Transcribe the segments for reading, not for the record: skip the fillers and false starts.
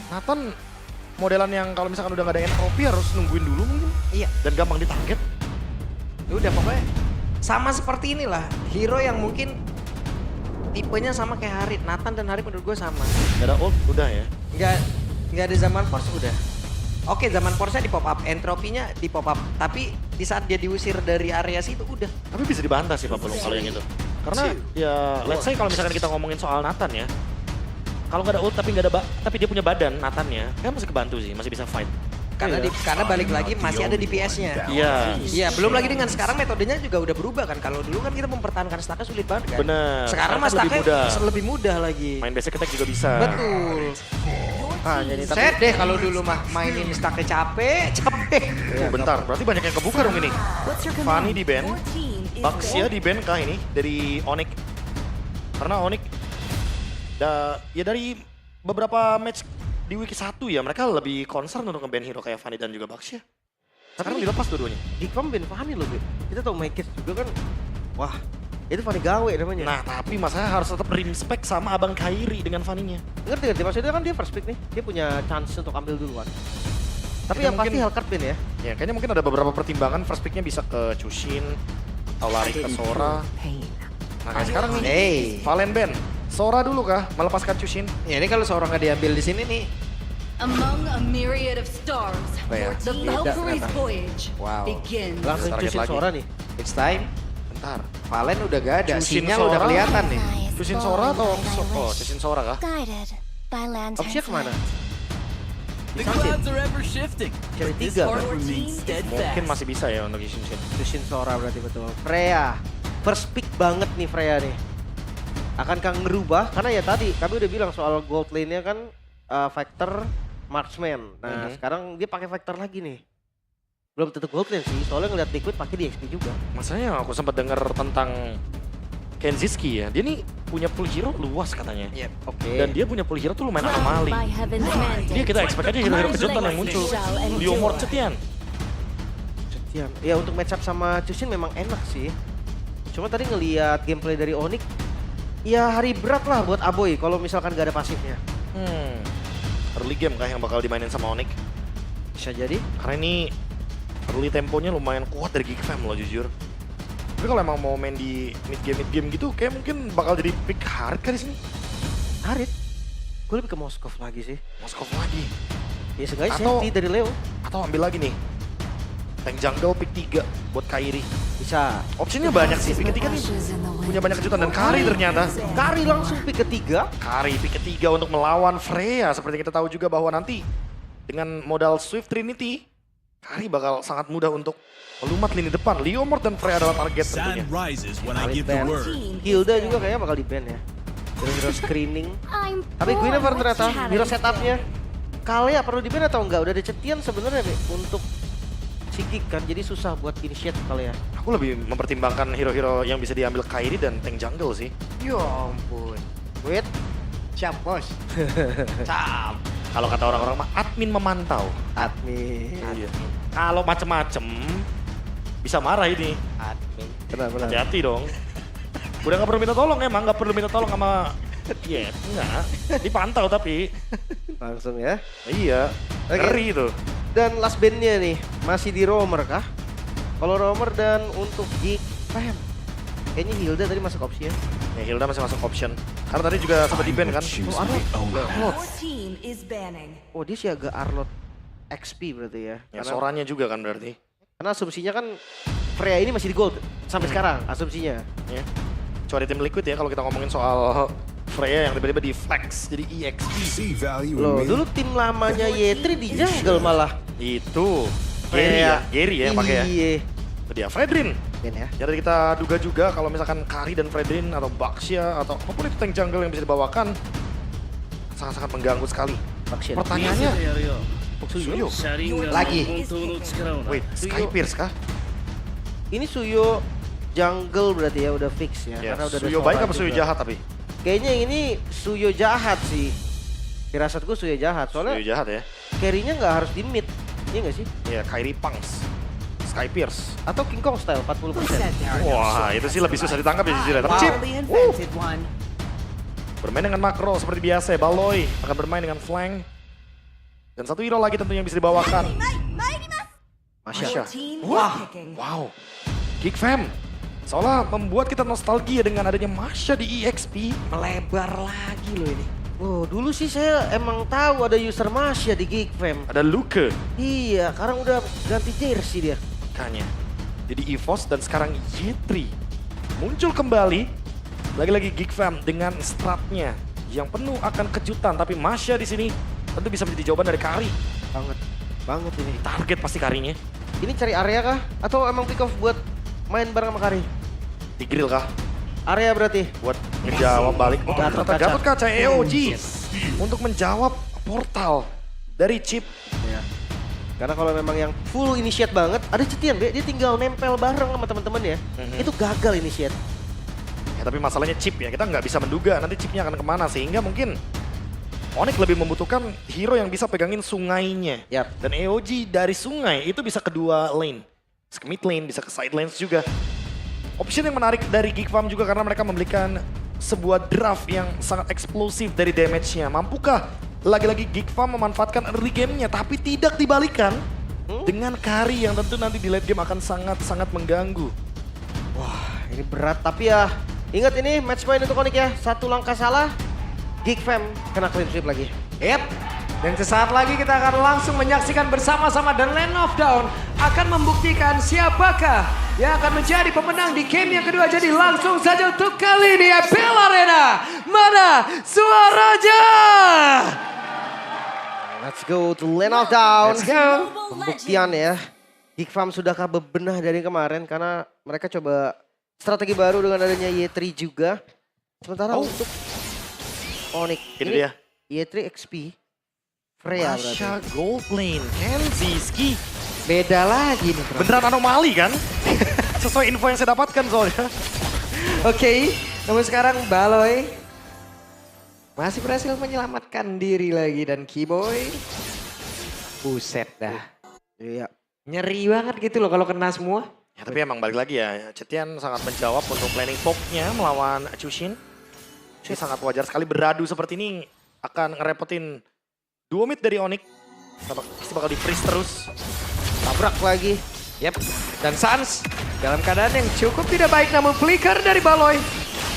Nathan modelan yang kalau misalkan udah gak ada entropi harus nungguin dulu mungkin. Iya. Dan gampang ditarget. Udah pokoknya sama seperti inilah. Hero yang mungkin tipenya sama kayak Harit. Nathan dan Harit menurut gue sama. Gak ada ult, udah ya. Nggak ada zaman force udah. Oke, zaman force-nya di pop up, entropinya di pop up. Tapi di saat dia diusir dari area situ udah. Tapi bisa dibantah sih Pak Pelung kalau yang itu. Karena ya let's say kalau misalkan kita ngomongin soal Nathan ya. Kalau nggak ada ult tapi nggak ada tapi dia punya badan Nathannya, kan masih kebantu sih, masih bisa fight. Karena balik lagi masih ada DPS-nya. Iya. Iya, belum lagi dengan sekarang metodenya juga udah berubah kan. Kalau dulu kan kita mempertahankan stacknya sulit banget kan. Bener. Sekarang mas lebih mudah. lebih mudah lagi. Main basic attack juga bisa. Betul. Ah, jadi tapi Set deh kalau dulu mah mainin stacknya capek. Bentar, berarti banyak yang kebuka dong ini. Fanny di ban, Baxia di ban kah ini dari Onyx. Karena Onyx ya dari beberapa match di week 1 ya mereka lebih concern untuk nge-ban hero kayak Fanny dan juga Baxia. Sekarang dilepas dua-duanya. Geekom Ben Fanny loh, Be. Kita tau Mike juga kan. Wah, itu Fanny gawe namanya. Nah, tapi masalahnya harus tetap respect sama abang Kairi dengan Fanny-nya. Ngerti, maksudnya kan dia first pick nih. Dia punya chance untuk ambil duluan. Tapi Kayaknya yang pasti mungkin- Hellcat Ben ya. Ya, kayaknya mungkin ada beberapa pertimbangan first pick-nya bisa ke Chushin atau lari ke Sora. Nah, kayak sekarang nih. Hey. Valen ban. Sora dulu kah melepaskan Chushin? Ya ini kalau seorang nggak diambil di sini nih. Among a myriad of stars, Kayak the beda Valkyrie's ternyata. voyage Wow. begins. Langsung Target cusin lagi. Sora nih. It's time. Bentar. Valen udah gak ada. Chushin Sinyal Sora. udah kelihatan nih. Chushin Sora atau Chushin Sora kah? Guided by lanterns. Opsinya kemana? The clouds are ever shifting. Cari This tiga heart kan? remains Mungkin steadfast. masih bisa ya untuk Chushin. Cusin Sora berarti betul. Freya. First pick banget nih Freya nih. Akankah ngerubah? Karena ya tadi kami udah bilang soal gold lane-nya kan Factor Marksman. Nah, sekarang dia pakai Factor lagi nih. Belum tentu gold lane sih, soalnya ngeliat Liquid pakai di XP juga. Masalahnya aku sempat dengar tentang Kenziski ya. Dia nih punya pool hero luas katanya. Yep. Oke. Dan dia punya pool hero tuh lumayan anomali. By heaven's mandate. Dia kita expect aja hero-hero kejutan yang muncul. Liomort Cetian. Setian. Ya untuk match up sama Chushin memang enak sih. Cuma tadi ngeliat gameplay dari Onyx, ya hari berat lah buat Aboy kalau misalkan gak ada pasifnya. Early game kah yang bakal dimainin sama Onyx? Bisa jadi. Karena ini early temponya lumayan kuat dari Geek Fam loh jujur. Tapi kalau emang mau main di mid game gitu, kayak mungkin bakal jadi pick Harit kan di sini. Harit. Gue lebih ke Moskov lagi sih. Moskov lagi. Ya seenggaknya Atau- safety dari Leo. Atau ambil lagi nih. Tank jungle pick 3 buat Kairi. Bisa. Opsinya banyak sih, pick ketiga nih punya banyak kejutan dan Kari ternyata. Kari langsung pick ketiga. Kari pick ketiga untuk melawan Freya. Seperti kita tahu juga bahwa nanti dengan modal Swift Trinity, Kari bakal sangat mudah untuk melumat lini depan. Liomort dan Freya adalah target tentunya. Sun rises when I Harit give the ban. word. Hilda juga kayaknya bakal di-ban ya. Hero screening. I'm Tapi gue never bored with ternyata hero challenges. setupnya. Kalea perlu di-ban atau enggak? Udah ada cetian sebenarnya Be, untuk psikik kan. Jadi susah buat initiate Kalea. Aku lebih mempertimbangkan hero-hero yang bisa diambil Kairi dan tank jungle sih. Ya ampun. Wait. Siap bos. Cap. Kalau kata orang-orang mah admin memantau. Admin. Iya. Kalau macem-macem bisa marah ini. Admin. Benar. Hati-hati dong. Udah nggak perlu minta tolong emang, nggak perlu minta tolong sama enggak. Dipantau tapi. Langsung ya. Iya. Oke. Ngeri tuh. Dan last bandnya nih, masih di Roamer kah? Kalau Roamer dan untuk Geek Fam. Kayaknya Hilda tadi masuk opsi ya. Ya Hilda masih masuk option. Karena tadi juga sempat di-ban kan. Choose Oh, my own. Your team is banning. Oh dia sih agak Arlot XP berarti ya. Ya Soranya juga kan berarti. Karena asumsinya kan Freya ini masih di gold sampai sekarang asumsinya. Ya. Coba di tim Liquid ya kalau kita ngomongin soal Freya yang tiba-tiba di flex jadi EXP. See value in Loh me. dulu tim lamanya Yetri di jungle malah. Itu. Gary ya, Gary ya yang pakai ya. Iya. Itu dia Fredrin. Ben ya. Jadi kita duga juga kalau misalkan Kari dan Fredrin atau Baxia atau apapun itu tank jungle yang bisa dibawakan sangat-sangat mengganggu sekali. Baxia. Pertanyaannya, Suyo. Lagi. Wait, Sky Pierce kah? Ini Suyo jungle berarti ya udah fix ya. Ya, Karena udah ada Suyo Sora baik apa Suyo juga. jahat tapi? Kayaknya ini Suyo jahat sih. Firasatku Suyo jahat. Soalnya Suyo jahat ya. carry-nya nggak harus di mid. Iya nggak sih? Ya, Kairi Punks. Sky Pierce. Atau King Kong style 40%. Wah, itu sih lebih susah ditangkap ya jujur ya. Tapi Chip, bermain dengan makro seperti biasa ya. Baloy akan bermain dengan flank. Dan satu hero lagi tentunya yang bisa dibawakan. Your Masya. team Wah, is picking. wow. Geek Fam. Seolah membuat kita nostalgia dengan adanya Masya di EXP. Melebar lagi loh ini. Oh, dulu sih saya emang tahu ada user Masya di Geek Fam. Ada Luke. Iya, sekarang udah ganti jersey dia. Makanya. Jadi EVOS dan sekarang Yetri. Muncul kembali. Lagi-lagi Geek Fam dengan stratnya yang penuh akan kejutan. Tapi Masya di sini tentu bisa menjadi jawaban dari Kari. Banget ini. Target pasti Karinya. Ini cari area kah? Atau emang pick off buat main bareng sama Kari? Di grill kah? Area berarti? Buat ngejawab balik. Oh, Gatot ternyata kaca. Gatot kaca EOG. Untuk menjawab portal dari chip. Ya. Karena kalau memang yang full initiate banget, ada Cetian Be, dia tinggal nempel bareng sama teman-teman ya. Itu gagal initiate. Ya, tapi masalahnya chip ya, kita nggak bisa menduga nanti chipnya akan kemana. Sehingga mungkin Onyx lebih membutuhkan hero yang bisa pegangin sungainya. Yap. Dan EOG dari sungai itu bisa kedua lane. Bisa ke mid lane, bisa ke side lanes juga. Option yang menarik dari Geek Fam juga karena mereka memberikan sebuah draft yang sangat eksplosif dari damage-nya. Mampukah lagi-lagi Geek Fam memanfaatkan early game-nya tapi tidak dibalikan dengan Kari yang tentu nanti di late game akan sangat-sangat mengganggu. Wah, ini berat tapi ya ingat ini match point untuk Onyx ya. Satu langkah salah, Geek Fam kena clean sweep lagi. Yep. Dan sesaat lagi kita akan langsung menyaksikan bersama-sama The Land of Dawn akan membuktikan siapakah yang akan menjadi pemenang di game yang kedua. Jadi langsung saja untuk kali ini Apel Arena. Mana suaranya? Let's go to Land of Dawn. Let's go. Pembuktian ya. Geek Fam sudahkah bebenah dari kemarin karena mereka coba strategi baru dengan adanya Y3 juga. Sementara untuk Onyx Ini dia. Y3 XP Freya berarti. Masya gold lane, Kenziski. Beda lagi nih bro. Beneran anomali kan? Sesuai info yang saya dapatkan soalnya. Oke, namun sekarang Baloy masih berhasil menyelamatkan diri lagi dan Keyboy. Buset dah. Iya. Nyeri banget gitu loh kalau kena semua. Ya, tapi emang balik lagi ya, Cetian sangat menjawab untuk planning poke-nya melawan Chushin. Ini sangat wajar sekali beradu seperti ini akan ngerepotin duo mid dari Onyx. Pasti bakal di-freeze terus. Tabrak lagi. Yep. Dan Sans dalam keadaan yang cukup tidak baik namun flicker dari Baloy.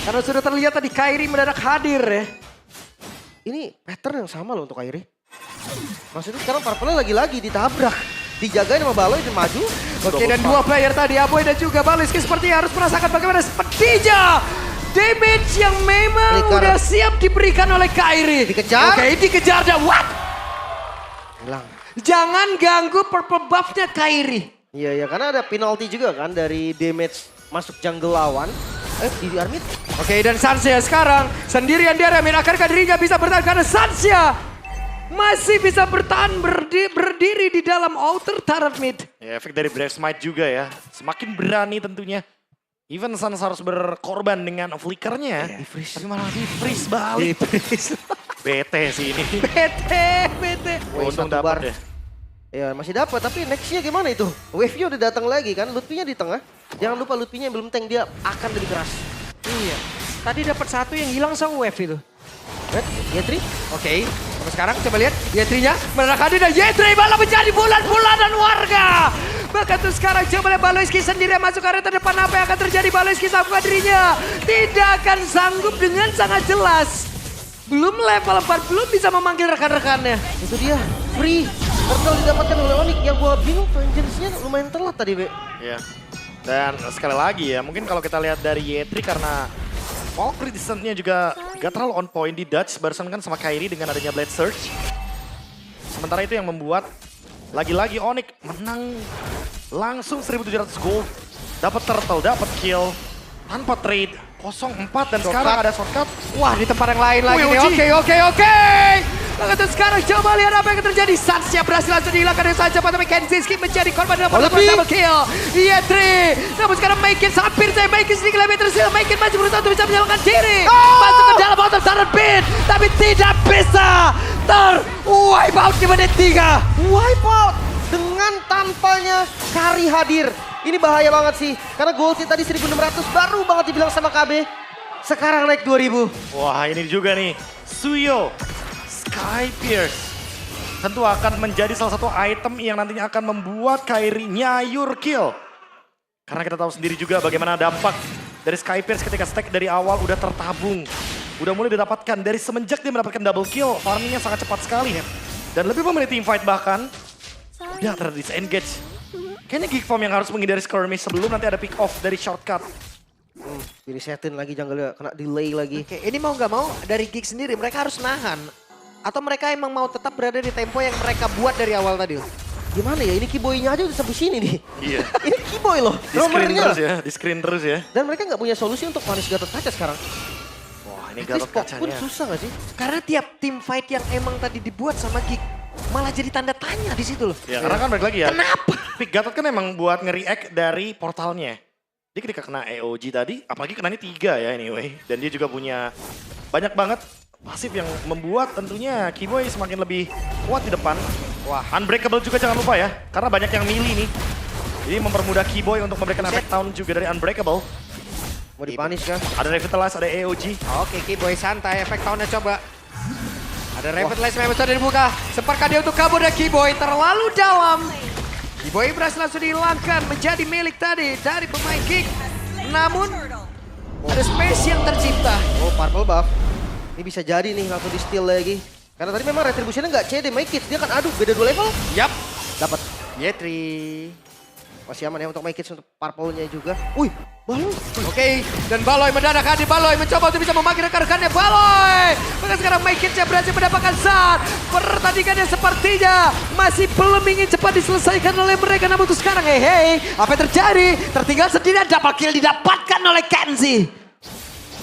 Karena sudah terlihat tadi Kairi mendadak hadir ya. Ini pattern yang sama loh untuk Kairi. Maksudnya sekarang Purple lagi-lagi ditabrak. Dijagain sama Baloy dan maju. Oke, dan dua player tadi Aboy dan juga Baliski sepertinya harus merasakan bagaimana sepertinya damage yang memang Flicker. udah siap diberikan oleh Kairi. Dikejar. Oke, dikejar dan what? Hilang. Jangan ganggu purple buff-nya Kairi. Iya, ya karena ada penalty juga kan dari damage masuk jungle lawan. Di Armit. Oke, dan Sansia sekarang sendirian di area mid. Akankah dirinya bisa bertahan karena Sansia masih bisa bertahan berdiri di dalam outer turret mid. Ya, efek dari Brave Smite juga ya. Semakin berani tentunya. Even Sans harus berkorban dengan flickernya. Di-freeze. Tapi malah di-freeze balik. Bete sih ini. Bete. Untung satu bar. dapat ya. Ya masih dapat tapi nextnya gimana itu? Wave-nya udah datang lagi kan, Lutfi-nya di tengah. Jangan lupa Lutfi-nya yang belum tank, dia akan lebih keras. Iya. Tadi dapat satu yang hilang sama wave itu. Red, Yetri. Oke, sampai sekarang coba lihat Yetrinya mendadak hadir dan Yetri malah menjadi bulan-bulanan warga. Bahkan tuh sekarang coba lihat Baloyski sendiri yang masuk area terdepan. Apa yang akan terjadi? Baloyski sama dirinya tidak akan sanggup dengan sangat jelas. Belum level 4, belum bisa memanggil rekan-rekannya. Itu dia, free. Turtle didapatkan oleh Onyx. Yang gua bingung vengeance-nya lumayan telat tadi, Be. Iya. Dan sekali lagi ya, mungkin kalau kita lihat dari Yetri karena Valkyrie Descent-nya juga gak terlalu on point di Dutch barusan kan sama Kairi dengan adanya Blade Surge. Sementara itu yang membuat lagi-lagi Onyx menang langsung 1.700 gold. Dapat turtle, dapat kill tanpa trade. 0-4 dan sekarang ada shortcut. Wah, di tempat yang lain lagi Wih, nih. Oji. Oke. Lalu sekarang coba lihat apa yang akan terjadi. Sansia berhasil langsung dihilangkan dengan sangat cepat. Tapi Kenziski menjadi korban dalam double kill. Yetri. Namun sekarang Maikin hampir saya Maikin sedikit lebih tersil. Maikin maju berusaha untuk bisa menyelamatkan diri. Masuk ke dalam outer turret pit. Tapi tidak bisa wipe out di menit 3. Wipe out dengan tanpanya Kari hadir. Ini bahaya banget sih. Karena gold sih tadi 1.600 baru banget dibilang sama KB. Sekarang naik 2.000. Wah ini juga nih, Suyo, Sky Pierce. tentu akan menjadi salah satu item yang nantinya akan membuat Kairi nyayur kill. Karena kita tahu sendiri juga bagaimana dampak dari Skypierce ketika stack dari awal udah tertabung. Udah mulai didapatkan dari semenjak dia mendapatkan double kill, farmingnya sangat cepat sekali ya. Dan lebih memilih team fight bahkan, udah ter-disengage. Kayaknya Geek Farm yang harus menghindari skirmish sebelum nanti ada pick off dari shortcut. Diresetin lagi jungle kena delay lagi. Oke, ini mau nggak mau dari Geek sendiri mereka harus nahan. Atau mereka emang mau tetap berada di tempo yang mereka buat dari awal tadi? Gimana ya, ini Keyboy-nya aja udah sampai sini nih. Iya. Ini Keyboy loh, Di screen roamernya. terus ya, di screen terus ya. Dan mereka nggak punya solusi untuk punish Gatot Kaca sekarang. Wah ini Chris Gatot Pop pun kacanya. susah gak sih? Karena tiap tim fight yang emang tadi dibuat sama Geek malah jadi tanda tanya di situ loh. Ya karena kan balik lagi ya. Kenapa? Pick Gatot kan emang buat nge-react dari portalnya. Dia ketika kena EOG tadi, apalagi kenanya 3 ya anyway. Dan dia juga punya banyak banget pasif yang membuat tentunya Keyboy semakin lebih kuat di depan. Wah, Unbreakable juga jangan lupa ya, karena banyak yang milih nih. Jadi mempermudah Keyboy untuk memberikan efek down juga dari Unbreakable. Mau dipunish kan? Ada Revitalize, ada EOG. Oke, Keyboy santai, efek tahunnya coba. Ada Revitalize memang sudah dibuka. Sempatkah dia untuk kabur dari Keyboy terlalu dalam. Keyboy berhasil langsung dihilangkan menjadi milik tadi dari pemain Geek. Namun ada space yang tercipta. Oh, purple buff. Ini bisa jadi nih langsung di steal lagi. Karena tadi memang retributionnya nggak CD, make it. Dia kan aduh beda 2 level. Yap. Dapat. Yetri. Masih aman ya untuk make it untuk purple-nya juga. Wih, Baloy. Oke, dan Baloy mendadak hadir. Baloy mencoba untuk bisa memakai rekan-rekannya. Baloy! Maka sekarang Maikitnya berhasil mendapatkan saat. Pertandingannya sepertinya masih belum ingin cepat diselesaikan oleh mereka. Namun untuk sekarang, hei, apa yang terjadi? Tertinggal sendirian, double kill didapatkan oleh Kenzie.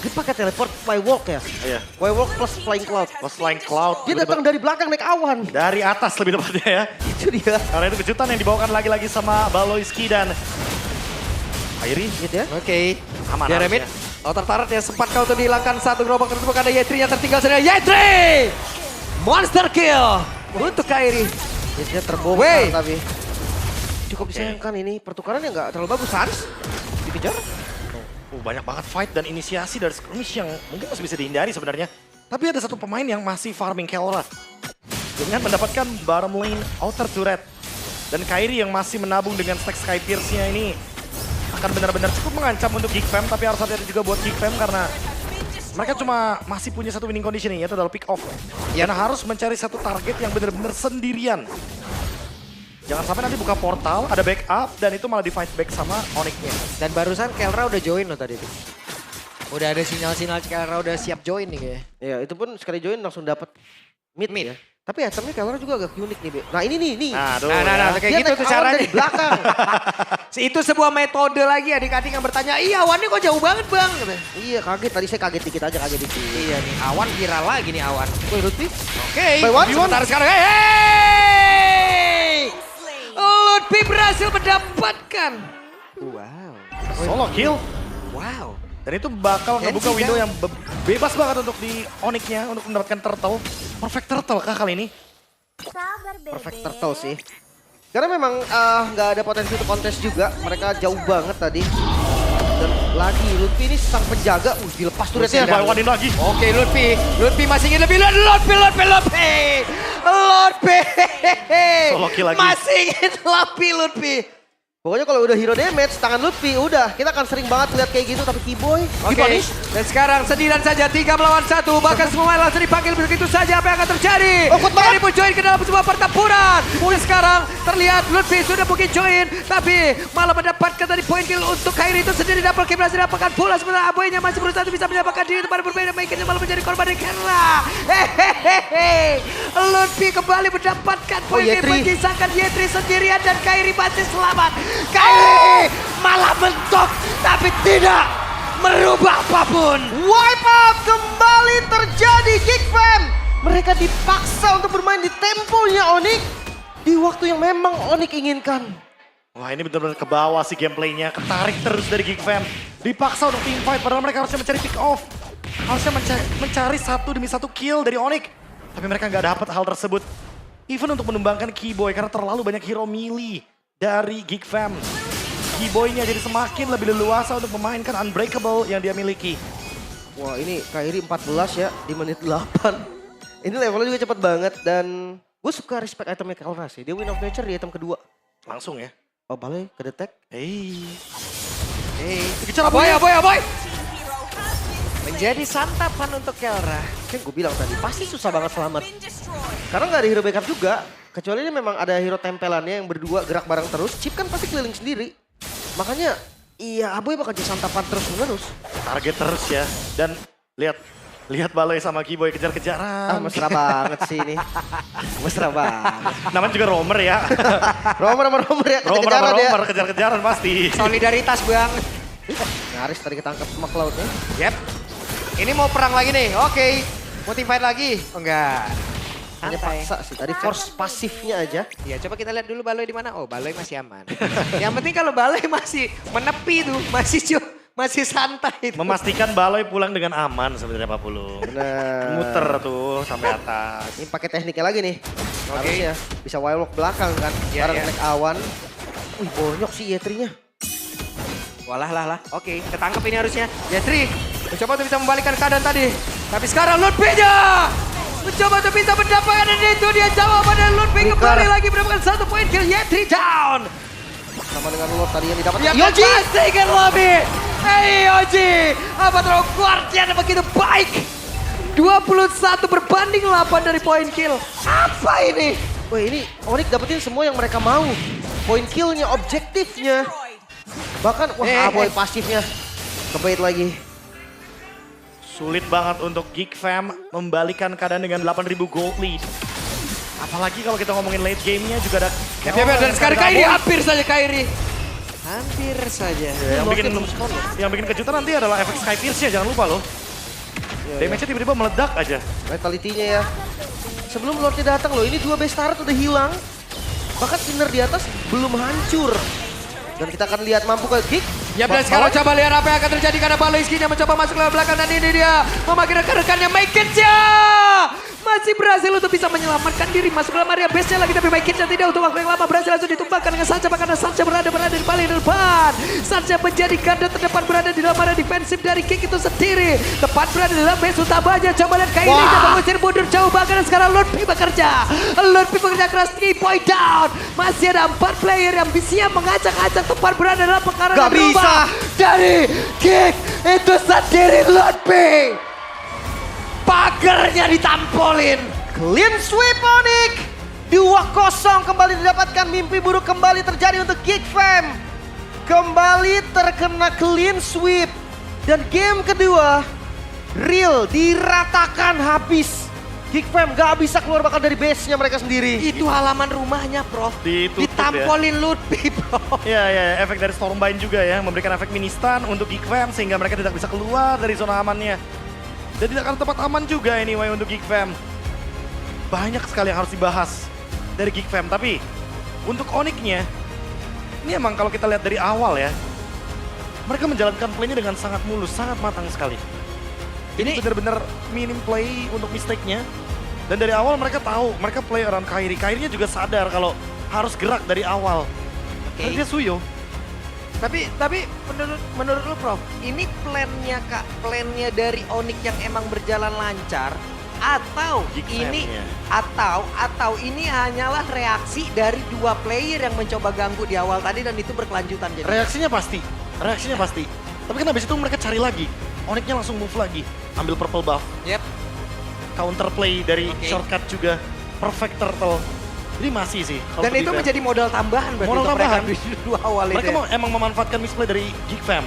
Dia pakai teleport Firewalk ya? Iya. Firewalk plus Flying Cloud. Plus Flying Cloud. Dia datang dari belakang naik awan. dari atas lebih tepatnya ya. Itu dia. Karena itu kejutan yang dibawakan lagi-lagi sama Baloyski dan Kairi. Gitu ya. Oke, Aman Jeremit. harusnya. Outer turret yang sempat kau untuk dihilangkan satu gerobak tersebut. Ada Yetri yang tertinggal sendiri. Yetri! Monster kill untuk Kairi. Dia terbongkar Wey. tapi. Cukup disayangkan ini. Pertukarannya nggak terlalu bagus. Sans dikejar. Banyak banget fight dan inisiasi dari skirmish yang mungkin masih bisa dihindari sebenarnya. Tapi ada satu pemain yang masih farming Kelra. Dengan mendapatkan bottom lane outer turret. Dan Kairi yang masih menabung dengan stack Skypierce-nya ini akan benar-benar cukup mengancam untuk Geek Fam. Tapi harus hati-hati juga buat Geek Fam karena mereka cuma masih punya satu winning condition nih, yaitu adalah pick off. Dan harus mencari satu target yang benar-benar sendirian. Jangan sampai nanti buka portal, ada backup, dan itu malah di-fight back sama Onyx-nya. Dan barusan Kelra udah join loh tadi tuh. Udah ada sinyal-sinyal Kelra udah siap join nih kayaknya. Ya itu pun sekali join langsung dapat mid ya. Tapi itemnya Kelra juga agak unik nih, Be. Nah ini nih. Nah, tuh Nah, ya. kayak Dia gitu naik tuh awan caranya. dari belakang. Itu sebuah metode lagi adik-adik yang bertanya, iya awannya kok jauh banget bang? Iya kaget, tadi saya kaget dikit aja, kaget dikit. Iya nih, awan viral lagi nih awan. Woi Lutfi. Oke, By one. sebentar sekarang. Hey! Lutfi berhasil mendapatkan. Wow. Solo kill. Wow. Dan itu bakal Kenzie ngebuka window kan? yang bebas banget untuk di Onyx-nya untuk mendapatkan turtle. Perfect turtle kah kali ini? Perfect turtle sih. Karena memang nggak ada potensi untuk kontes juga. Mereka jauh banget tadi. Dan lagi Lutfi ini sang penjaga. Dilepas turretnya. By one in lagi. Oke, Lutfi masih ingin lebih. Lutfi. Solo kill lagi. Masih ingin lebih Lutfi. Pokoknya kalau udah hero damage, tangan Lutfi udah. Kita akan sering banget lihat kayak gitu, tapi Keyboy Oke, dipunish. dan sekarang sendirian saja 3 melawan 1. Bahkan semua langsung dipanggil begitu saja. Apa yang akan terjadi? Oh, kuat banget. Kairi pun join ke dalam sebuah pertempuran. Dan sekarang terlihat Lutfi sudah mungkin join. Tapi malah mendapatkan tadi poin kill untuk Kairi itu sendiri. Double kill berhasil didapatkan pula. Sementara Aboynya masih berusaha untuk bisa mendapatkan diri tempat berbeda. Mainnya malah menjadi korban dari Kerla. Hehehe. Lutfi kembali mendapatkan poin kill. Yetri. Menyisakan Yetri sendirian dan Kairi masih selamat. Kairi malah mentok tapi tidak merubah apapun. Wipe out kembali terjadi Geek Fam. Mereka dipaksa untuk bermain di temponya Onyx. Di waktu yang memang Onyx inginkan. Wah ini benar-benar ke bawah sih gameplaynya. Ketarik terus dari Geek Fam. Dipaksa untuk team fight padahal mereka harusnya mencari pick off. Harusnya mencari satu demi satu kill dari Onyx. Tapi mereka nggak dapat hal tersebut. Even untuk menumbangkan Keyboy karena terlalu banyak hero melee dari Geek Fam. Keyboy-nya jadi semakin lebih leluasa untuk memainkan Unbreakable yang dia miliki. Wah ini Kairi 14 ya di menit 8. Ini levelnya juga cepat banget dan Gue suka respect itemnya Kelra sih. Dia win of nature di item kedua. Langsung ya. Oh balai ke detect. Dikejar Aboy. Aboy. Menjadi santapan untuk Kelra. Kan gue bilang tadi pasti susah banget selamat. Karena nggak ada hero backup juga. Kecuali ini memang ada hero tempelannya yang berdua gerak bareng terus. Chip kan pasti keliling sendiri. Makanya iya Aboy bakal jadi santapan terus menerus. Target terus ya. Dan lihat Baloi sama Kiboy kejar-kejaran. Mesra banget sih ini. Mesra banget. Namanya juga Romer ya. Romer ya. Romer kejar-kejaran pasti. Solidaritas bang. Nyaris tadi ketangkap sama Cloud ya. Yep. Ini mau perang lagi nih. Oke. Mau team fight lagi? Oh enggak. Hanya Santai. paksa sih. Tadi force pasifnya aja. Ya coba kita lihat dulu Baloi di mana. Oh Baloi masih aman. Yang penting kalau Baloi masih menepi tuh. Masih santai. Tuh. Memastikan Baloi pulang dengan aman sebenarnya Pak Pulung. Bener. Muter tuh sampai atas. Ini pakai tekniknya lagi nih. Harusnya bisa wild walk belakang kan. Iya, Bareng iya. naik awan. Wih bonyok sih Yetrinya. Walah. Oke, ketangkep ini harusnya. Yetri, mencoba untuk bisa membalikkan keadaan tadi. Tapi sekarang Ludwig-nya mencoba untuk bisa mendapatkan dan itu dia jawaban dari Ludwig kembali lagi mendapatkan 1 poin kill. Yetri down. Sama dengan Lord tadi yang didapat. Yang Yoji! pastikan lobby. Hey Yoji, apa terlalu guardian begitu baik. 21 berbanding 8 dari poin kill. Apa ini? Wih ini Onyx dapetin semua yang mereka mau. Poin killnya, objektifnya. Bahkan wah Aboy pasifnya. Kebait lagi. Sulit banget untuk Geek Fam membalikan keadaan dengan 8.000 gold lead. Apalagi kalau kita ngomongin late game-nya juga ada... Dan sekarang Kairi hampir saja Kairi. Hampir saja. Yang bikin kejutan nanti adalah efek Sky Pierce-nya, jangan lupa loh. Damage-nya tiba-tiba meledak aja. Vitality-nya ya. Sebelum Lordnya datang loh, ini 2 base turret udah hilang. Bahkan Sinner di atas belum hancur. Dan kita akan lihat mampu ke Geek. Ya dan sekarang coba lihat apa yang akan terjadi karena Baloi-nya mencoba masuk ke belakang dan ini dia memakai rekan-rekannya Maikinja. Masih berhasil untuk bisa menyelamatkan diri masuk dalam area base-nya lagi tapi Maikinja tidak untuk waktu yang lama berhasil langsung ditumbangkan dengan Sancha karena Sancha berada di paling depan. Sancha menjadi garda terdepan berada di dalam area defensif dari Geek itu sendiri. Tepat berada di dalam base utamanya. Coba lihat Kairi mengusir mundur jauh bahkan dan sekarang Ludwig bekerja keras 3 point down. Masih ada 4 player yang bisa mengacak-acak tepat berada dalam pekarangan Gak bisa. rumah dari Geek itu sendiri Ludwig. Pagernya ditampolin. Clean sweep Onyx. 2-0 kembali didapatkan. Mimpi buruk kembali terjadi untuk Geek Fam. Kembali terkena clean sweep. Dan game kedua real diratakan habis. Geek Fam gak bisa keluar bahkan dari base-nya mereka sendiri. Itu halaman rumahnya, Prof. Ditutup Ditampolin Ludwig, Prof. Ya, efek dari Stormbind juga ya, memberikan efek mini stun untuk Geek Fam sehingga mereka tidak bisa keluar dari zona amannya. Dan tidak akan tempat aman juga anyway untuk Geek Fam. Banyak sekali yang harus dibahas dari Geek Fam, tapi untuk Onyx-nya, ini emang kalau kita lihat dari awal ya, mereka menjalankan play-nya dengan sangat mulus, sangat matang sekali. Ini benar-benar minim play untuk mistake-nya. Dan dari awal mereka tahu, mereka play around Kairi. Kairinya juga sadar kalau harus gerak dari awal. Karena dia Suyo. Tapi menurut lu Prof, ini plannya dari Onyx yang emang berjalan lancar atau Geek ini Fam-nya. atau ini hanyalah reaksi dari 2 player yang mencoba ganggu di awal tadi dan itu berkelanjutan jadi. Reaksinya pasti. Tapi kan habis itu mereka cari lagi. Onyx-nya langsung move lagi. Ambil purple buff. Yep. Counter play dari shortcut juga. Perfect turtle. Jadi masih sih. kalau Dan untuk itu Geek Fam. menjadi modal tambahan berarti Modal untuk mereka tambahan. di 2 awal itu. Mereka ya. emang memanfaatkan misplay dari Geek Fam.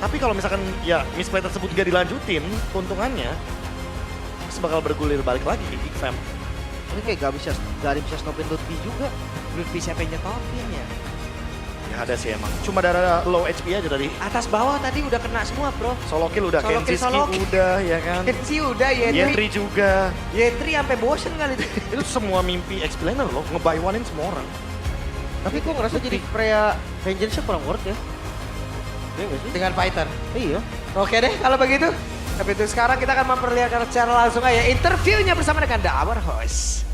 Tapi kalau misalkan ya misplay tersebut gak dilanjutin, keuntungannya pasti bakal bergulir balik lagi ke Geek Fam. Ini kayak gak ada bisa stopin Ludwig juga. Ludwig siapa yang nyetopin ya? Ya ada sih emang. Cuma darah low HP aja tadi. Atas bawah tadi udah kena semua, Bro. Solo kill udah, Solo kill, Kenziski solo kill. udah ya kan. Kenzi udah, Yetri juga. Yetri sampai bosen kali itu. Itu semua mimpi explainer loh, nge-buy one-in semua orang. Tapi gue ngerasa jadi Freya Vengeance-nya kurang worth ya. Iya gak sih? Dengan fighter. Iya. Oke deh, kalau begitu. Tapi itu sekarang kita akan memperlihatkan secara langsung aja interviewnya bersama dengan The Hour Host.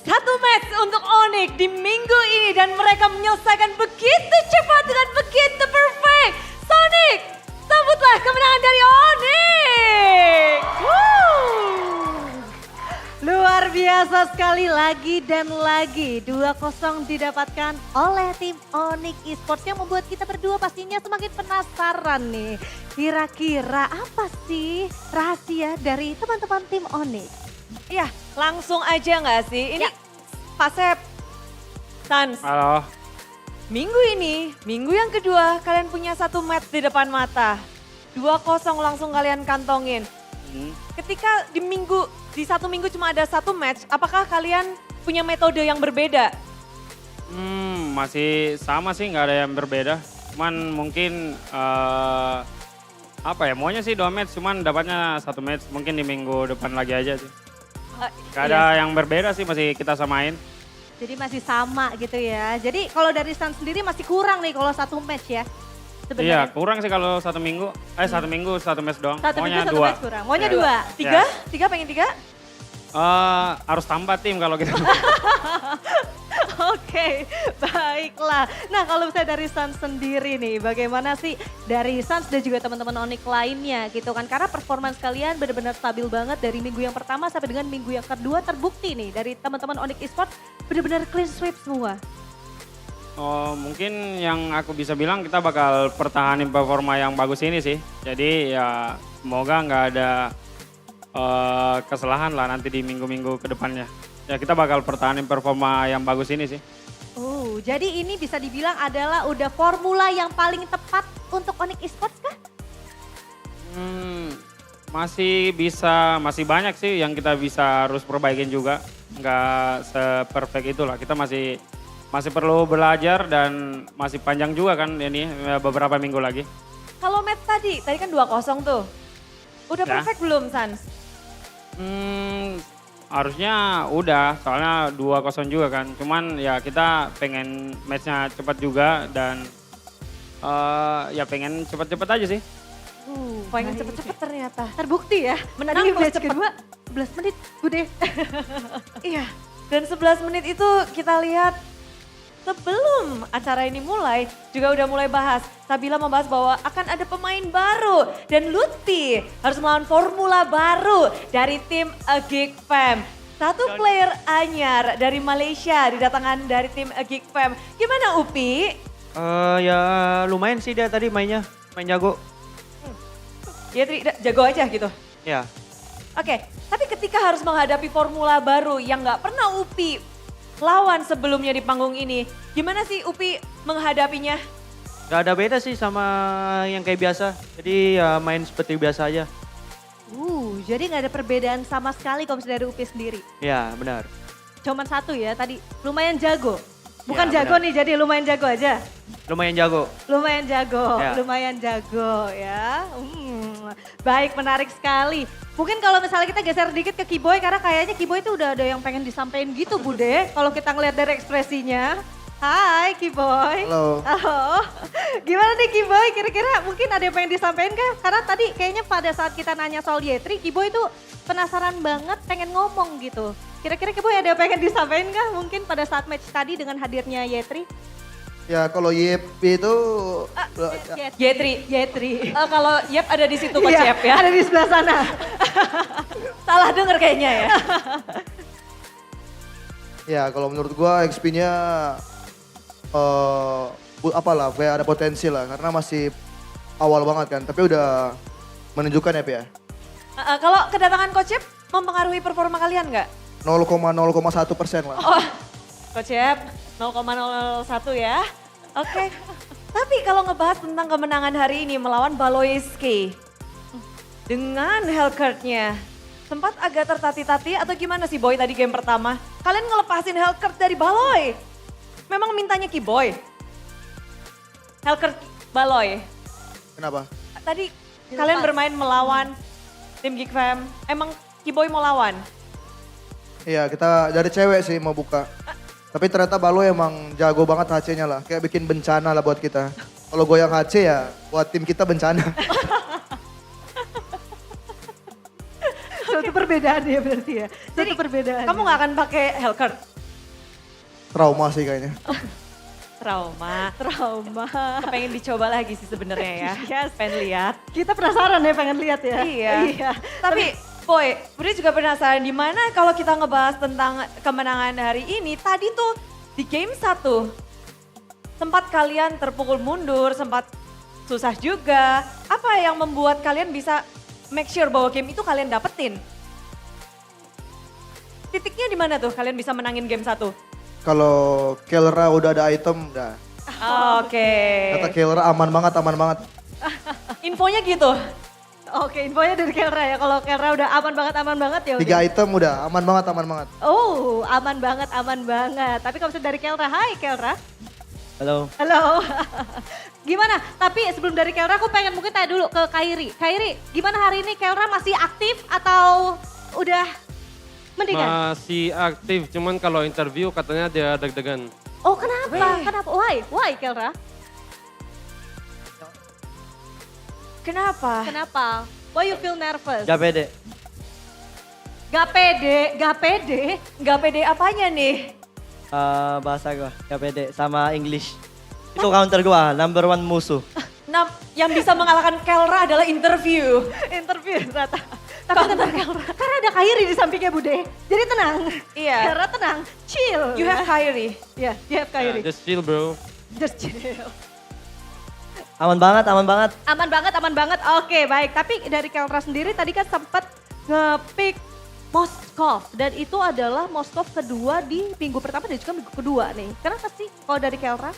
Satu match untuk Onyx di minggu ini dan mereka menyelesaikan begitu cepat dengan begitu perfect. Sonic, sambutlah kemenangan dari Onyx. Woo! Luar biasa sekali lagi dan lagi. 2-0 didapatkan oleh tim Onyx Esports yang membuat kita berdua pastinya semakin penasaran nih. Kira-kira apa sih rahasia dari teman-teman tim Onyx? Iya, langsung aja nggak sih? Ini Pasep, Sans, Halo. minggu ini, minggu yang kedua kalian punya satu match di depan mata. 2-0 langsung kalian kantongin. Ketika di satu minggu cuma ada satu match, apakah kalian punya metode yang berbeda? Masih sama sih, nggak ada yang berbeda. Cuman mungkin apa ya, maunya sih 2 match, cuman dapatnya 1 match. Mungkin di minggu depan lagi aja sih. Gak ada yang berbeda sih, masih kita samain. Jadi masih sama gitu ya. Jadi kalau dari Sans sendiri masih kurang nih kalau 1 match ya. Iya, Sebenarnya. kurang sih kalau 1 minggu. 1 minggu 1 match doang. 1 Maunya minggu 1 2. match kurang. Maunya Iya. 2. Tiga? Tiga pengen tiga? Harus tambah tim kalau gitu. Oke, baiklah. Nah kalau misalnya dari Sans sendiri nih, bagaimana sih dari Sans dan juga teman-teman Onyx lainnya gitu kan. Karena performance kalian benar-benar stabil banget dari minggu yang pertama sampai dengan minggu yang kedua terbukti nih. Dari teman-teman Onyx Esports benar-benar clean sweep semua. Oh, mungkin yang aku bisa bilang kita bakal pertahanin performa yang bagus ini sih. Jadi ya semoga nggak ada kesalahan lah nanti di minggu-minggu ke depannya. Ya kita bakal pertahanin performa yang bagus ini sih. Jadi ini bisa dibilang adalah udah formula yang paling tepat untuk Onyx Esports kah? Masih banyak sih yang kita bisa harus perbaikin juga. Nggak se-perfect itulah. Kita masih perlu belajar dan masih panjang juga kan ini beberapa minggu lagi. Kalau match tadi kan 2-0 tuh. Udah Ya. perfect belum, Sans? Harusnya udah, soalnya 2-0 juga kan. Cuman ya kita pengen matchnya cepat juga dan ya pengen cepat-cepat aja sih. Pengen cepet-cepet ternyata. Terbukti ya. Menang Tadi terus match cepet. kedua 11 menit udah. Iya, dan 11 menit itu kita lihat sebelum acara ini mulai juga udah mulai bahas. Sabila membahas bahwa akan ada pemain baru dan Lutfi harus melawan formula baru dari tim A Geek Fam. Satu player anyar dari Malaysia didatangkan dari tim A Geek Fam. Gimana Upi? Ya lumayan sih dia tadi main jago. Ya jago aja gitu. Ya. Oke, tapi ketika harus menghadapi formula baru yang nggak pernah Upi lawan sebelumnya di panggung ini, gimana sih Upi menghadapinya? Gak ada beda sih sama yang kayak biasa. Jadi ya main seperti biasa aja. Jadi nggak ada perbedaan sama sekali kalau misalnya dari Upi sendiri. Ya benar. Cuman satu ya tadi, lumayan jago. Bukan Ya, jago benar. nih, jadi lumayan jago aja. Lumayan jago. Lumayan jago, Ya. lumayan jago ya. Baik, menarik sekali. Mungkin kalau misalnya kita geser dikit ke Kiboy, karena kayaknya Kiboy itu udah ada yang pengen disampaikan gitu Bude. Kalau kita ngeliat dari ekspresinya. Hai Kiboy. Halo. Halo. Gimana nih Kiboy, kira-kira mungkin ada yang pengen disampaikan kah? Karena tadi kayaknya pada saat kita nanya soal Yetri, Kiboy itu penasaran banget pengen ngomong gitu. Kira-kira Kiboy ada yang pengen disampaikan kah mungkin pada saat match tadi dengan hadirnya Yetri? Ya kalau Yep itu Yetri. Kalau Yep ada di situ Coach Iya, Yep ya. ada di sebelah sana. Salah denger kayaknya ya. ya kalau menurut gua XP-nya apalah kayak ada potensi lah karena masih awal banget kan tapi udah menunjukkan ya. Kalau kedatangan Coach Yep mempengaruhi performa kalian nggak? 0,01% lah. Oh, Coach Yep 0,01 ya. Oke. Tapi kalau ngebahas tentang kemenangan hari ini melawan Baloyski. Dengan Hellcurt-nya. Sempat agak tertati-tati atau gimana sih Boy tadi game pertama? Kalian ngelepasin Hellcurt dari Baloy. Memang mintanya Kiboy. Hellcurt Baloy. Kenapa? Tadi kalian bermain melawan tim Geek Fam. Emang Kiboy mau lawan? Iya kita dari cewek sih mau buka. Tapi ternyata Balo emang jago banget HC-nya lah. Kayak bikin bencana lah buat kita. Kalau goyang HC ya buat tim kita bencana. Suatu perbedaan ya berarti ya. Suatu perbedaan. Kamu gak akan pakai Hellcurt? Trauma sih kayaknya. Trauma. Trauma. Pengen dicoba lagi sih sebenarnya ya. Yes. Pengen lihat. Kita penasaran ya pengen lihat ya. Iya. Tapi Boy, Budi juga penasaran di mana kalau kita ngebahas tentang kemenangan hari ini. Tadi tuh di game 1 sempat kalian terpukul mundur, sempat susah juga. Apa yang membuat kalian bisa make sure bahwa game itu kalian dapetin? Titiknya di mana tuh kalian bisa menangin game 1? Kalau Kelra udah ada item, udah. Oke. Kata Kelra aman banget, aman banget. Infonya gitu. Oke, infonya dari Kelra ya. Kalau Kelra udah aman banget ya. 3 item udah, aman banget, aman banget. Oh, aman banget, aman banget. Tapi kalau misalnya dari Kelra, hai Kelra. Halo. Halo. Gimana? Tapi sebelum dari Kelra aku pengen mungkin tanya dulu ke Kairi. Kairi, gimana hari ini Kelra masih aktif atau udah mendingan? Masih aktif, cuman kalau interview katanya dia deg-degan. Oh kenapa? Kenapa? Why Kelra? Kenapa? Kenapa? Why you feel nervous? Gak pede. Gak pede, gak pede. Gak pede apanya nih? Bahasa gua, gak pede. Sama English. Itu counter gua, number 1 musuh. Nah, yang bisa mengalahkan Kelra adalah interview. Interview ternyata. Tapi tenang Kelra, karena ada Kairi di sampingnya Bude. Jadi tenang. Iya. Kelra tenang, chill. You have Kairi. Yeah, you have Kairi. Just chill bro. Just chill. Aman banget, aman banget. Aman banget, aman banget. Oke, baik. Tapi dari Kelra sendiri tadi kan sempat nge-pick Moskov. Dan itu adalah Moskov kedua di minggu pertama dan juga minggu kedua nih. Kenapa sih kalau dari Kelra?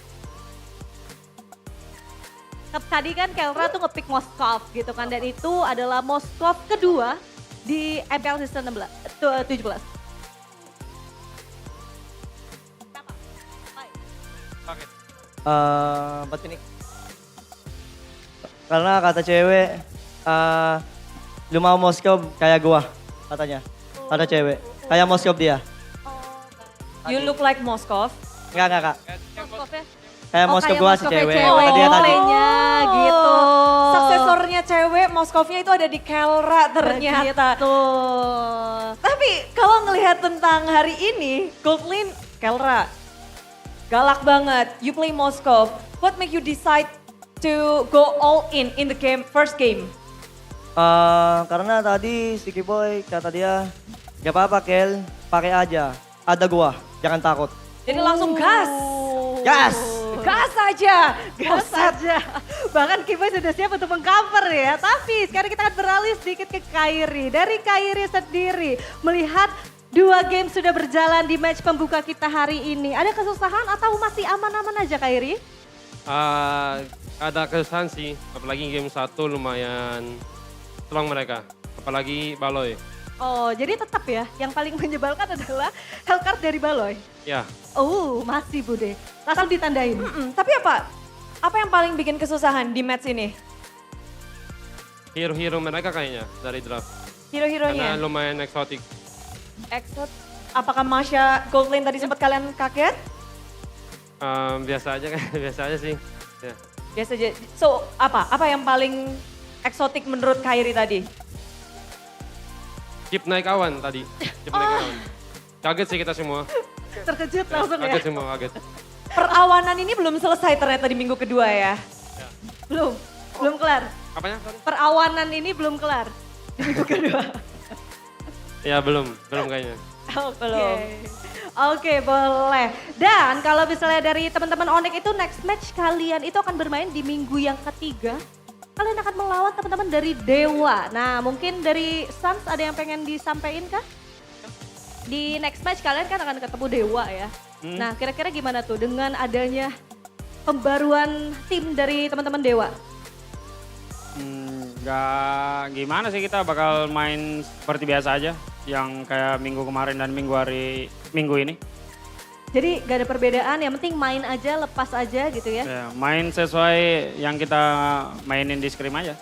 Tadi kan Kelra tuh nge-pick Moskov gitu kan. Dan itu adalah Moskov kedua di MPL Season 17. Buat ini. Karena kata cewek, lu mau Moskov kayak gua, katanya. Ada cewek, kayak Moskov dia. You look like Moskov. Enggak. Moskov ya? Kayak Moskov gua si cewek. Kata dia tadi. Gitu. Suksesornya cewek, Moskovnya itu ada di Kelra ternyata. Betul. Tapi kalau ngelihat tentang hari ini, Goldlane, Kelra, galak banget. You play Moskov. What make you decide to go all in the game, first game? Karena tadi si Kiboy kata dia, gak apa-apa Kel, pakai aja. Ada gua, jangan takut. Jadi langsung gas. Gas! Gas aja. Gas aja. Bahkan Kiboy sudah siap untuk mengcover ya. Tapi sekarang kita akan beralih sedikit ke Kairi. Dari Kairi sendiri, melihat 2 game sudah berjalan di match pembuka kita hari ini. Ada kesusahan atau masih aman-aman aja Kairi? Ada kesan sih, apalagi game 1 lumayan strong mereka. Apalagi Baloy. Oh, jadi tetap ya, yang paling menyebalkan adalah Hellcard dari Baloy. Ya, Oh, masih Bude. Langsung ditandain. Tapi apa yang paling bikin kesusahan di match ini? hero-hero mereka kayaknya dari draft. Karena Hero-heronya? lumayan eksotik. Exot. Apakah Masha Goldlane tadi sempat kalian kaget? Biasa aja kan, biasa aja sih. Ya. Biasa aja. So, apa yang paling eksotik menurut Kairi tadi? Chip naik awan tadi. Chip naik awan. Kaget sih kita semua. Terkejut langsung ya? Kaget semua, kaget. Perawanan ini belum selesai ternyata di minggu kedua ya? Belum kelar. Apanya? Sorry? Perawanan ini belum kelar di minggu kedua. Ya belum kayaknya. Oke, boleh. Dan kalau misalnya dari teman-teman Onyx itu next match kalian itu akan bermain di minggu yang ketiga. Kalian akan melawan teman-teman dari Dewa. Nah, mungkin dari Suns ada yang pengen disampaikan kah? Di next match kalian kan akan ketemu Dewa ya. Nah, kira-kira gimana tuh dengan adanya pembaruan tim dari teman-teman Dewa? Gak gimana sih, kita bakal main seperti biasa aja. Yang kayak minggu kemarin dan minggu ini. Jadi gak ada perbedaan, yang penting main aja, lepas aja gitu ya? Ya, main sesuai yang kita mainin di scrim aja.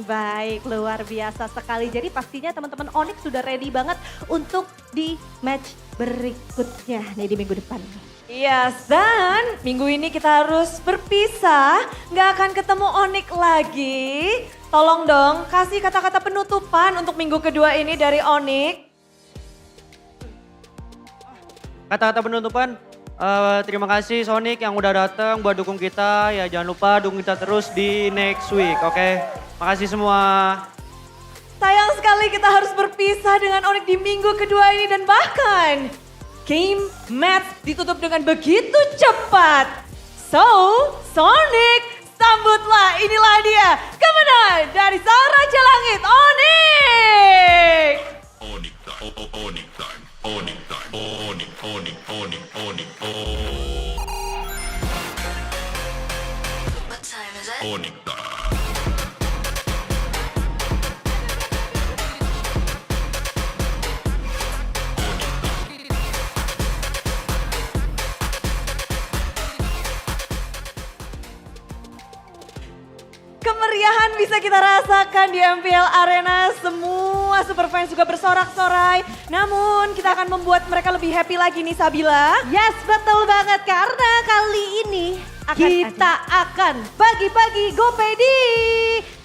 Baik, luar biasa sekali. Jadi pastinya teman-teman Onyx sudah ready banget untuk di match berikutnya nih di minggu depan. Yes, dan minggu ini kita harus berpisah, nggak akan ketemu Onyx lagi. Tolong dong kasih kata-kata penutupan untuk minggu kedua ini dari Onyx. Kata-kata penutupan, terima kasih Sonic yang udah datang buat dukung kita. Ya jangan lupa dukung kita terus di next week, oke? Makasih semua. Sayang sekali sekali kita harus berpisah dengan Onyx di minggu kedua ini dan bahkan game match ditutup dengan begitu cepat. So, Sonic, sambutlah, inilah dia kemenangan dari Sang Raja Langit, Onyx. Kemeriahan bisa kita rasakan di MPL Arena. Semua super fans juga bersorak-sorai. Namun kita akan membuat mereka lebih happy lagi nih Sabila. Yes, betul banget. Karena kali ini kita akan bagi-bagi GoPay di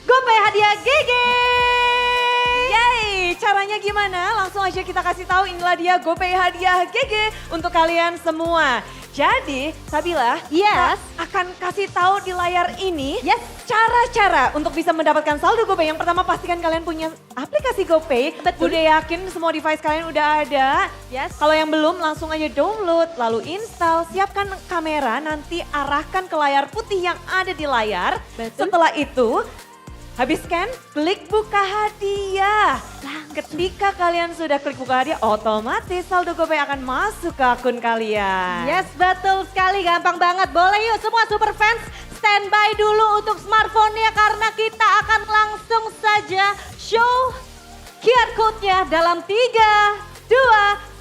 GoPay Hadiah GG. Yay, caranya gimana? Langsung aja kita kasih tahu, inilah dia GoPay Hadiah GG untuk kalian semua. Jadi, Sabila, Yes. kita akan kasih tahu di layar ini cara-cara untuk bisa mendapatkan saldo GoPay. Yang pertama pastikan kalian punya aplikasi GoPay. Betul. Udah yakin semua device kalian udah ada. Yes. Kalau yang belum langsung aja download, lalu install, siapkan kamera, nanti arahkan ke layar putih yang ada di layar. Betul. Setelah itu, habis scan, klik buka hadiah. Ketika kalian sudah klik buka hadiah, otomatis saldo GoPay akan masuk ke akun kalian. Yes, betul sekali. Gampang banget. Boleh yuk semua super fans standby dulu untuk smartphone-nya karena kita akan langsung saja show QR code-nya dalam 3, 2,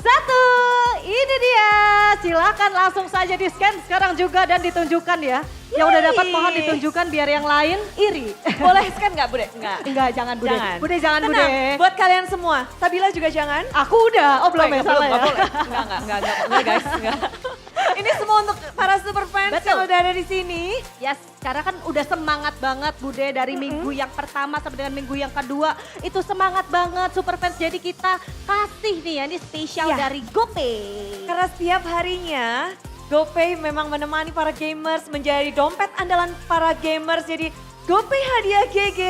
1. Ini dia. Silakan langsung saja di-scan sekarang juga dan ditunjukkan ya. Yang udah dapat mohon ditunjukkan biar yang lain iri. Boleh scan nggak Bude? Enggak, jangan Bude. Jangan. Bude jangan Bude. Tenang, buat kalian semua. Sabila juga jangan. Aku udah, oh belum ya, salah ya. Enggak guys, enggak. Ini semua untuk para super fans Betul. yang udah ada di sini. Yes, karena kan udah semangat banget Bude dari minggu yang pertama sampai dengan minggu yang kedua. Itu semangat banget super fans. Jadi kita kasih nih ya, ini spesial Ya. dari GoPay. Karena setiap harinya GoPay memang menemani para gamers, menjadi dompet andalan para gamers. Jadi GoPay Hadiah GG,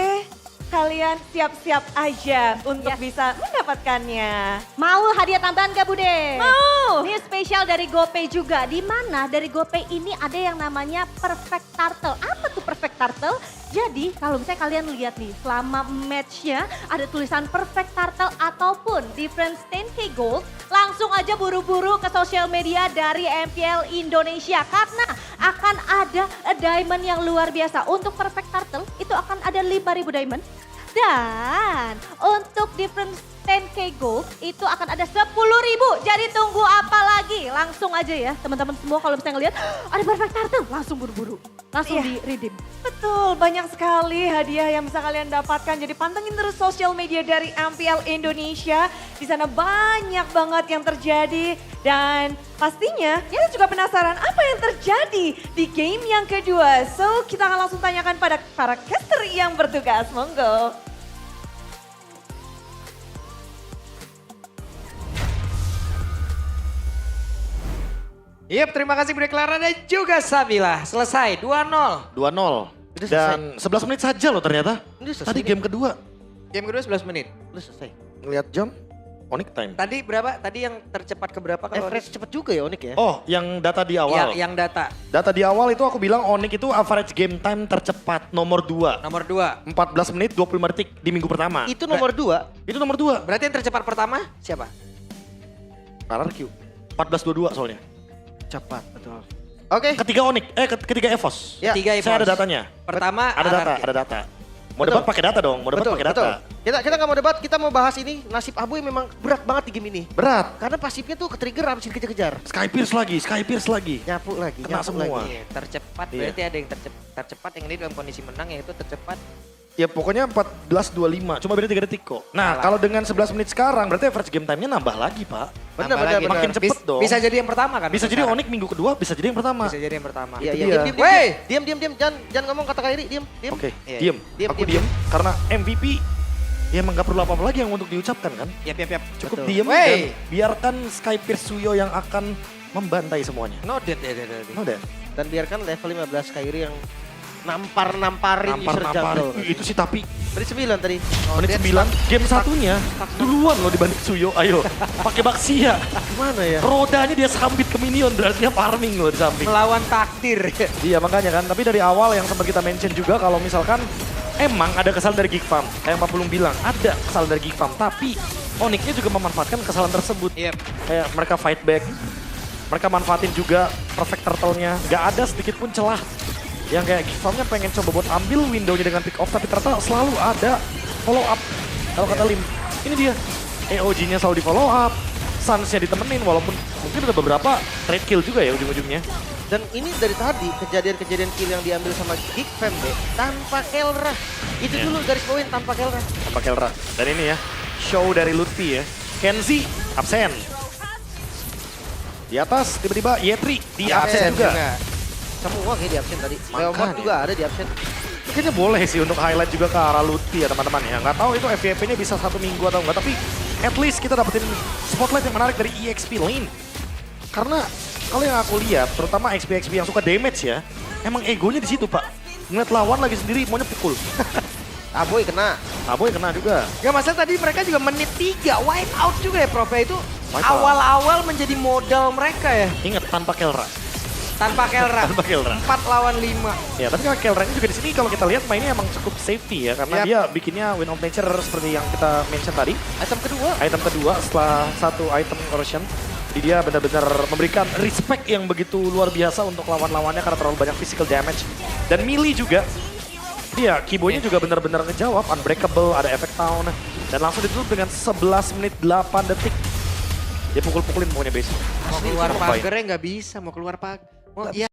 kalian siap-siap aja untuk bisa mendapatkannya. Mau hadiah tambahan gak Bude? Mau. Ini spesial dari GoPay juga. Di mana dari GoPay ini ada yang namanya Perfect Turtle. Apa tuh Perfect Turtle? Jadi kalau misalnya kalian lihat nih selama matchnya ada tulisan Perfect Turtle ataupun difference 10k gold. Langsung aja buru-buru ke sosial media dari MPL Indonesia. Karena akan ada diamond yang luar biasa. Untuk Perfect Turtle itu akan ada 5.000 diamond. Dan untuk difference 10k gold itu akan ada 10.000. Jadi tunggu apa lagi? Langsung aja ya teman-teman semua kalau misalnya ngeliat ada Perfect Turtle langsung buru-buru. Langsung Iya. di redeem. Betul, banyak sekali hadiah yang bisa kalian dapatkan. Jadi pantengin terus sosial media dari MPL Indonesia. Di sana banyak banget yang terjadi. Dan pastinya kita juga penasaran apa yang terjadi di game yang kedua. So kita akan langsung tanyakan pada para caster yang bertugas. Monggo. Yep, terima kasih Bude Clara dan juga Sabila. Selesai, 2-0. 2-0. Dan 11 menit saja loh ternyata. Tadi game kedua. Game kedua 11 menit. Udah selesai. Ngeliat jam, Onyx time. Tadi berapa? Tadi yang tercepat ke berapa? Kalau Average cepet juga ya Onyx ya? Oh, yang data di awal. yang data. Data di awal itu aku bilang Onyx itu average game time tercepat nomor 2. Nomor 2. 14 menit 25 detik di minggu pertama. Itu nomor 2. Itu nomor 2. Berarti yang tercepat pertama siapa? RRQ. 14-22 soalnya. Cepat, betul. Oke. Ketiga Onyx, ketiga Evos. Ya, Tiga Saya ada Evos. datanya. Pertama Ada data, RRQ. ada data. Mau Betul. debat pakai data dong, mau debat Betul, pakai data. betul. Kita nggak mau debat, kita mau bahas ini nasib Abu yang memang berat banget di game ini. Berat. Karena pasifnya tuh ke-trigger habis dikejar-kejar. Skypierce lagi. Nyapu lagi, Kena nyapu semua. lagi. Iya, tercepat Iya. berarti ada yang tercepat yang ini dalam kondisi menang yaitu tercepat. Ya pokoknya 14-25, cuma beda 3 detik kok. Nah, Kalah. kalau dengan 11 menit sekarang berarti average game time-nya nambah lagi, Pak. Benar, Tambah benar, lagi. benar. Makin cepet dong. Bisa jadi yang pertama kan? Bisa jadi Onyx minggu kedua, bisa jadi yang pertama. Bisa jadi yang pertama. Iya, Itu iya. dia. Diam, Wey! diam. Jangan ngomong kata Kairi, diam. Oke, Iya, diem. Diem, Aku diem. diem. Karena MVP ya emang gak perlu apa-apa lagi yang untuk diucapkan kan. Yap. Cukup Betul. diem Wey! dan biarkan Skypierce Suyo yang akan membantai semuanya. Noted ya. No deh. Dan biarkan level 15 Kairi yang namparin user jungle. Itu sih tapi Menit 9 tadi. menit 9 game satunya duluan loh dibanding Suyo. Ayo pakai Baxia. Gimana ya? Rodanya dia sambit ke minion berarti dia farming loh di samping. Melawan takdir. Iya makanya kan, tapi dari awal yang sempat kita mention juga kalau misalkan emang ada kesalahan dari Geek Farm. Kayak Pak Pulung bilang, ada kesalahan dari Geek Farm. Tapi Onyx-nya juga memanfaatkan kesalahan tersebut. Kayak mereka fight back, mereka manfaatin juga perfect turtle-nya. Gak ada sedikit pun celah. Yang kayak Geek Farm-nya pengen coba buat ambil window-nya dengan pick off, tapi ternyata selalu ada follow up. Kalau kata Lim, ini dia. EOG-nya selalu di follow up, Suns-nya ditemenin walaupun mungkin udah beberapa trade kill juga ya ujung-ujungnya. Dan ini dari tadi kejadian-kejadian kill yang diambil sama Geek Fam deh, tanpa Kelra. Itu dulu garis poin tanpa Kelra. Tanpa Kelra. Dan ini ya, show dari Lutfi ya. Kenzie absen. Di atas tiba-tiba Yetri di absen juga. Semua kayak di absen tadi. Leomord Makanya. juga ada di absen. Kayaknya boleh sih untuk highlight juga ke arah Lutfi ya teman-teman ya. Nggak tahu itu FYP-nya bisa 1 minggu atau enggak, tapi at least kita dapetin spotlight yang menarik dari EXP Lane. Karena kalau yang aku lihat, terutama XP yang suka damage ya, emang egonya di situ Pak. Ngeliat lawan lagi sendiri maunya pukul. Aboy kena. Aboy kena juga. Gak masalah tadi mereka juga menit 3 wipe out juga ya Prof ya. Itu Wipe out. awal-awal menjadi modal mereka ya. Ingat tanpa Kelra. Tanpa Kelra. Tanpa Kelra. 4 lawan 5. Ya, tapi kalau Kelra-nya juga di sini kalau kita lihat mainnya emang cukup safety ya, karena dia bikinnya win of nature seperti yang kita mention tadi. Item kedua setelah satu item corrosion. Jadi dia benar-benar memberikan respect yang begitu luar biasa untuk lawan-lawannya karena terlalu banyak physical damage. Dan melee juga, dia keyboardnya juga benar-benar ngejawab, unbreakable, ada efek town. Dan langsung ditutup dengan 11 menit 8 detik. Dia pukul-pukulin pokoknya basic. Mau keluar pagernya nggak bisa, mau keluar pagar.